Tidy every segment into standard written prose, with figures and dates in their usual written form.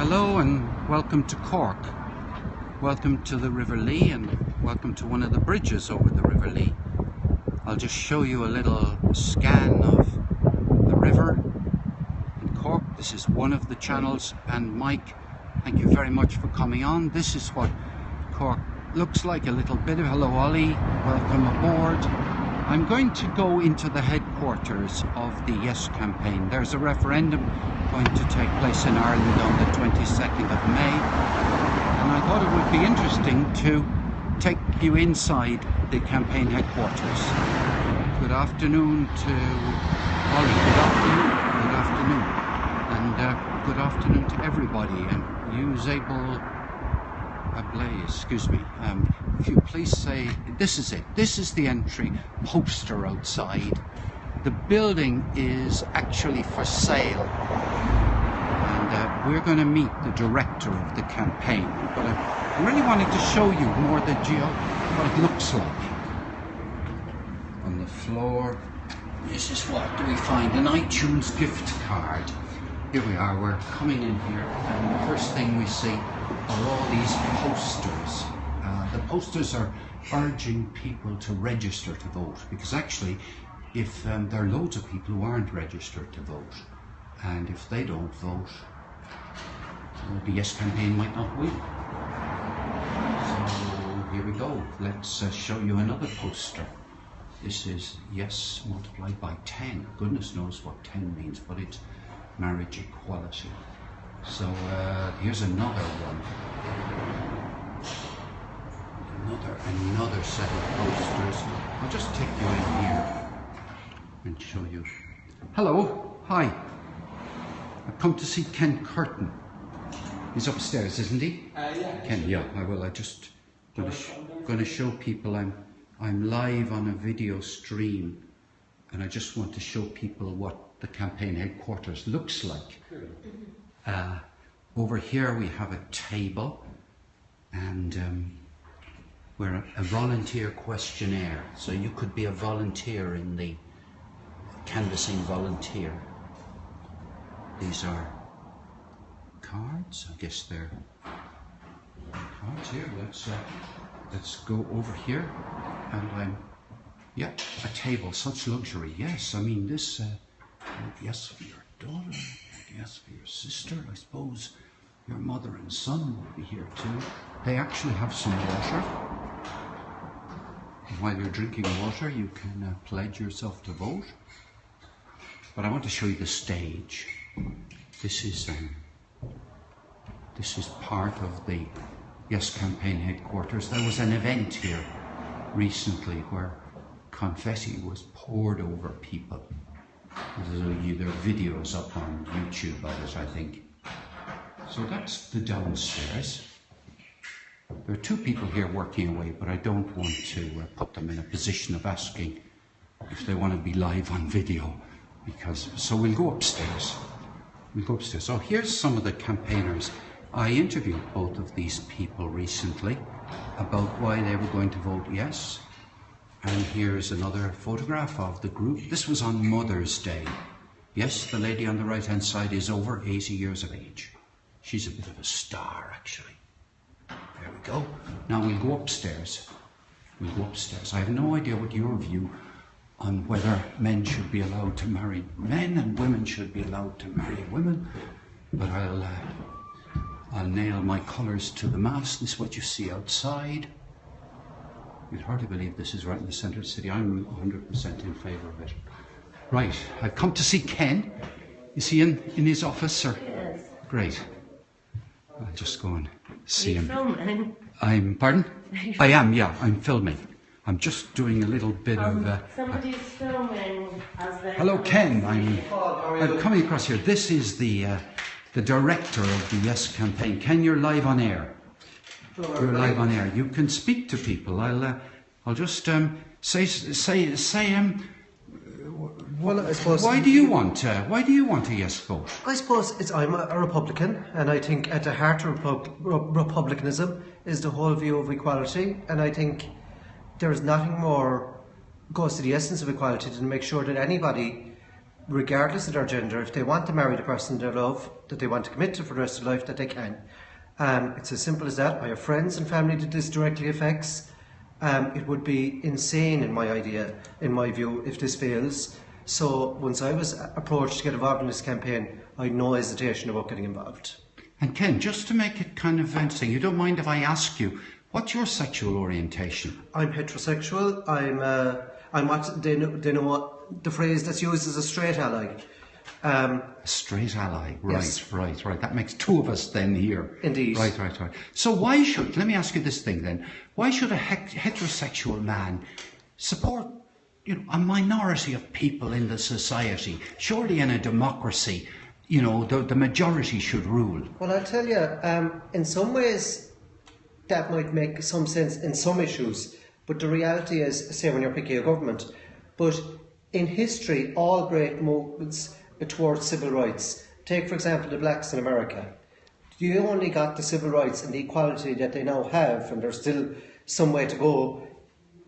Hello and welcome to Cork. Welcome to the River Lee and welcome to one of the bridges over the River Lee. I'll just show you a little scan of the river in Cork. This is one of the channels, and Mike, thank you very much for coming on. This is what Cork looks like a little bit. Hello Ollie, welcome aboard. I'm going to go into the headquarters of the Yes campaign. There's a referendum going to take place in Ireland on the 22nd of May, and I thought it would be interesting to take you inside the campaign headquarters. Good afternoon to Ollie, good afternoon, and good afternoon to everybody, and usable excuse me, if you please say, this is it, this is the entry poster outside. The building is actually for sale, and we're going to meet the director of the campaign, but I really wanted to show you more the what it looks like. On the floor, this is what do we find, an iTunes gift card. Here we are, we're coming in here, and the first thing we see are all these posters. The posters are urging people to register to vote, because actually if there are loads of people who aren't registered to vote, and if they don't vote, the Yes campaign might not win. So here we go, let's show you another poster. This is Yes multiplied by 10. Goodness knows what 10 means, but it's marriage equality. So here's another one. Another set of posters. I'll just take you in here and show you. Hello, hi. I've come to see Ken Curtin. He's upstairs, isn't he? Yeah. Ken, yeah. I will. I just going to show people I'm live on a video stream, and I just want to show people what the campaign headquarters looks like. Over here we have a table, and we're a volunteer questionnaire, so you could be a volunteer in the canvassing volunteer. These are cards, I guess they're cards here. Let's go over here, and yeah, a table, such luxury. Yes, I mean this. Yes for your daughter, yes for your sister. I suppose your mother and son will be here too. They actually have some water. While you're drinking water, you can pledge yourself to vote. But I want to show you the stage. This is part of the Yes campaign headquarters. There was an event here recently where confetti was poured over people. There are videos up on YouTube of it, I think. So that's the downstairs. There are two people here working away, but I don't want to put them in a position of asking if they want to be live on video, so we'll go upstairs. So here's some of the campaigners. I interviewed both of these people recently about why they were going to vote yes. And here's another photograph of the group. This was on Mother's Day. Yes, the lady on the right hand side is over 80 years of age. She's a bit of a star, actually. There we go. Now we'll go upstairs. I have no idea what your view on whether men should be allowed to marry men and women should be allowed to marry women, but I'll nail my colours to the mast. This is what you see outside. You'd hardly believe this is right in the centre of the city. I'm 100% in favour of it. Right, I've come to see Ken. Is he in his office, or? Yes. Great. I'll just go and see him. Filming? Pardon? I am, yeah, I'm filming. I'm just doing a little bit of... Somebody's filming as they... Hello, Ken. I'm coming across here. This is the director of the Yes campaign. Ken, you're live on air. You're live on air. You can speak to people. I'll just say Well, I suppose. why do you want a yes vote? I suppose I'm a Republican, and I think at the heart of Republicanism is the whole view of equality, and I think there is nothing more goes to the essence of equality than make sure that anybody regardless of their gender, if they want to marry the person they love, that they want to commit to for the rest of their life, that they can. It's as simple as that. I have friends and family that this directly affects. It would be insane in my view, if this fails. So once I was approached to get involved in this campaign, I had no hesitation about getting involved. And Ken, just to make it kind of interesting, you don't mind if I ask you, what's your sexual orientation? I'm heterosexual. I'm what they know what the phrase that's used as a straight ally. Straight ally, right, yes. right. That makes two of us then here. Indeed. Right. So let me ask you this thing then, why should a heterosexual man support a minority of people in the society? Surely in a democracy, the majority should rule. Well, I'll tell you, in some ways that might make some sense in some issues, but the reality is, say when you're picking a government, but in history, all great movements towards civil rights, take for example the blacks in America, you only got the civil rights and the equality that they now have, and there's still some way to go,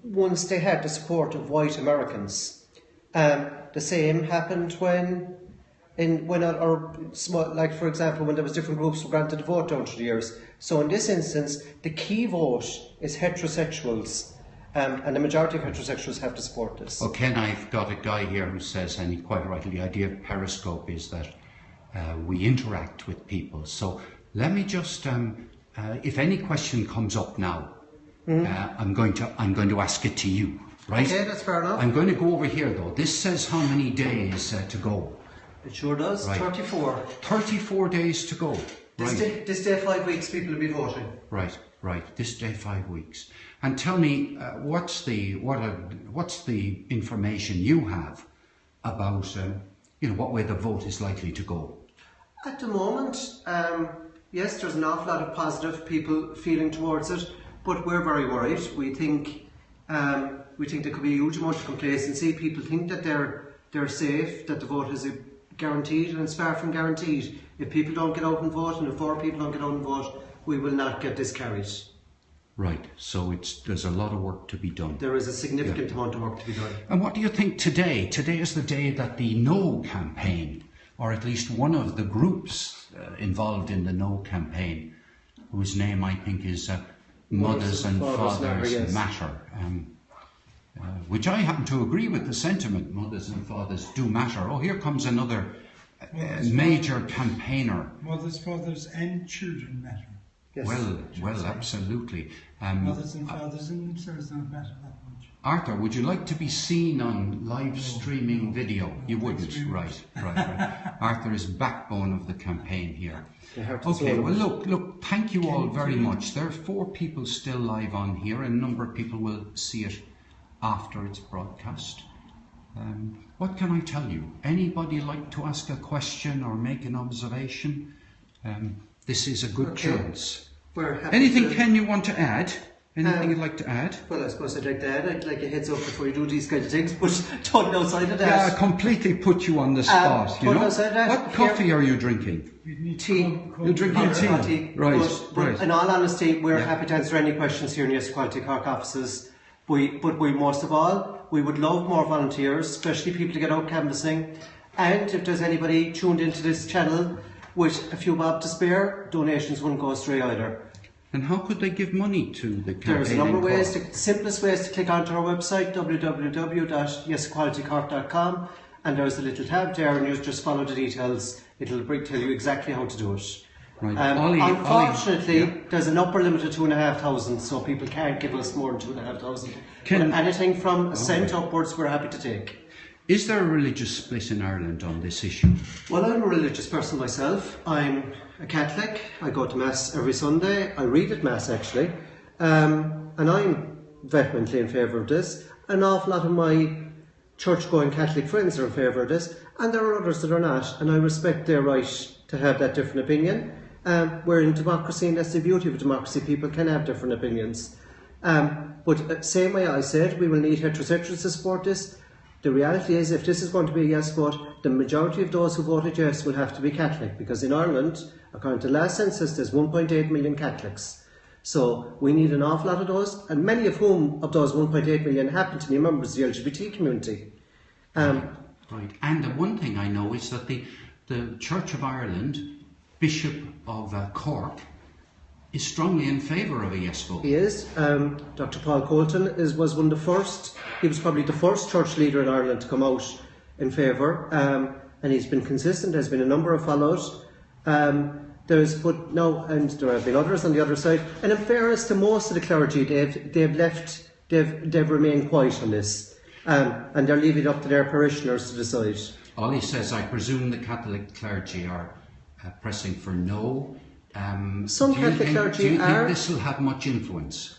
once they had the support of white Americans. The same happened when for example, when there was different groups were granted the vote down through the years. So in this instance, the key vote is heterosexuals, and the majority of heterosexuals have to support this. Well, Ken, I've got a guy here who says, and he quite rightly, the idea of Periscope is that we interact with people. So let me just, if any question comes up now, I'm going to ask it to you, right? Okay, that's fair enough. I'm going to go over here though. This says how many days to go. It sure does. Right. 34. 34 days to go. Right. This day 5 weeks people will be voting. Right. This day 5 weeks. And tell me, what's the information you have about what way the vote is likely to go? At the moment, yes, there's an awful lot of positive people feeling towards it, but we're very worried. We think there could be a huge amount of complacency. People think that they're safe, that the vote is guaranteed, and it's far from guaranteed. If people don't get out and vote, and if 4 people don't get out and vote, we will not get this carried. Right, so there's a lot of work to be done. There is a significant amount of work to be done. And what do you think today? Today is the day that the No campaign, or at least one of the groups involved in the No campaign, whose name I think is Mothers and Fathers Matter, which I happen to agree with the sentiment, mothers and fathers do matter. Oh, here comes another major campaigner. Mothers, fathers and children matter. Yes. Well, absolutely. Mothers and fathers in themselves don't matter that much. Arthur, would you like to be seen on live streaming video? You wouldn't, right. Arthur is backbone of the campaign here. Okay, well look, thank you all very much. There are 4 people still live on here, and a number of people will see it after it's broadcast. What can I tell you? Anybody like to ask a question or make an observation? This is a good chance. Anything, Ken, you want to add? Anything you'd like to add? Well, I suppose I'd like to add, I'd like a heads up before you do these kind of things, but talking outside of that. Yeah, I completely put you on the spot, What coffee are you drinking? Tea. You're drinking tea? Right. In all honesty, we're happy to answer any questions here in YesEqualityCork offices. But most of all, we would love more volunteers, especially people to get out canvassing. And if there's anybody tuned into this channel with a few bob to spare, donations wouldn't go astray either. And how could they give money to the campaign? There's a number of ways. The simplest way is to click onto our website, www.YesEqualityCork.com, and there's a little tab there, and you just follow the details. It'll tell you exactly how to do it. Right. Unfortunately, there's an upper limit of 2,500, so people can't give us more than 2,500. But anything from a cent upwards, we're happy to take. Is there a religious split in Ireland on this issue? Well, I'm a religious person myself. I'm a Catholic. I go to Mass every Sunday. I read at Mass, actually. And I'm vehemently in favour of this. An awful lot of my church-going Catholic friends are in favour of this, and there are others that are not, and I respect their right to have that different opinion. We're in democracy, and that's the beauty of democracy. People can have different opinions. But same way I said, we will need heterosexuals to support this. The reality is, if this is going to be a yes vote, the majority of those who voted yes will have to be Catholic, because in Ireland, according to the last census, there's 1.8 million Catholics. So we need an awful lot of those, and many of those 1.8 million happen to be members of the LGBT community. Right. And the one thing I know is that the Church of Ireland, Bishop of Cork, is strongly in favour of a yes vote. He is. Dr. Paul Colton was one of the first. He was probably the first church leader in Ireland to come out in favour, and he's been consistent. There's been a number of follows. And there have been others on the other side. And in fairness to most of the clergy, they've remained quiet on this, and they're leaving it up to their parishioners to decide. Ollie says, I presume the Catholic clergy are pressing for no. Some Catholic clergy do you are. think this will have much influence?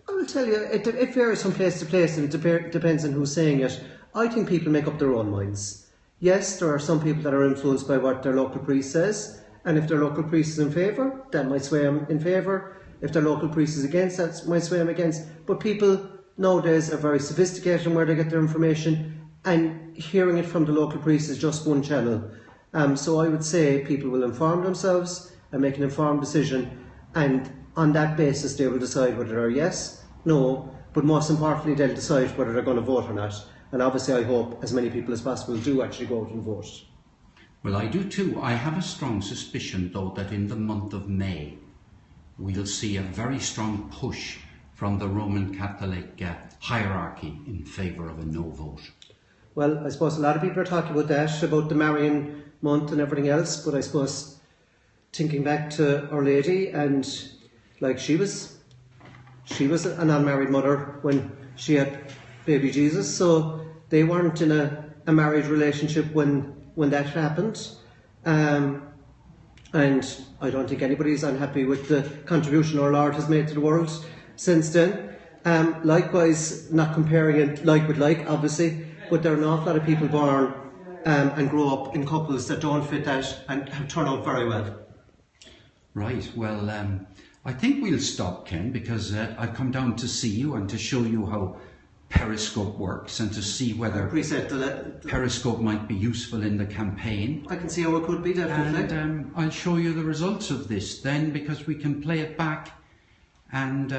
I will tell you, it varies from place to place, and it depends on who's saying it. I think people make up their own minds. Yes, there are some people that are influenced by what their local priest says, and if their local priest is in favour, that might sway them in favour. If their local priest is against, that might sway them against. But people nowadays are very sophisticated in where they get their information, and hearing it from the local priest is just one channel. So I would say people will inform themselves and make an informed decision, and on that basis they will decide whether they're yes, no, but most importantly they'll decide whether they're going to vote or not. And obviously I hope as many people as possible do actually go out and vote. Well, I do too. I have a strong suspicion though that in the month of May we'll see a very strong push from the Roman Catholic hierarchy in favour of a no vote. Well, I suppose a lot of people are talking about that, about the Marian month and everything else, but I suppose thinking back to Our Lady, and like she was an unmarried mother when she had baby Jesus, so they weren't in a married relationship when that happened. And I don't think anybody's unhappy with the contribution our Lord has made to the world since then. Likewise, not comparing it like with like, obviously, but there are an awful lot of people born and grow up in couples that don't fit that and have turned out very well. Right, well, I think we'll stop, Ken, because I've come down to see you and to show you how Periscope works and to see whether Periscope might be useful in the campaign. I can see how it could be, definitely. And I'll show you the results of this then, because we can play it back, and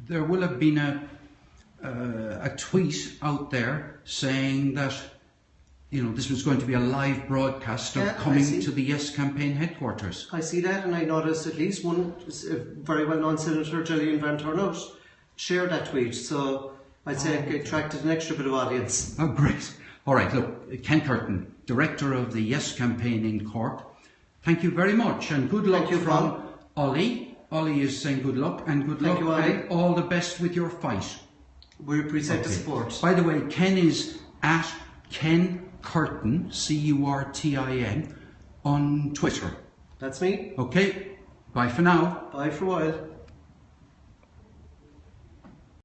there will have been a tweet out there saying that this was going to be a live broadcast of coming to the Yes campaign headquarters. I see that, and I noticed at least one very well-known Senator, Gillian Van Turnout, shared that tweet, so I'd say it attracted an extra bit of audience. Oh, great. All right, look, Ken Curtin, Director of the Yes campaign in Cork, thank you very much, and good luck from Ollie. Ollie is saying good luck, and good luck and all the best with your fight. We appreciate the support. By the way, Ken is at Ken Curtin, Curtin, on Twitter. That's me. Okay, bye for now. Bye for a while.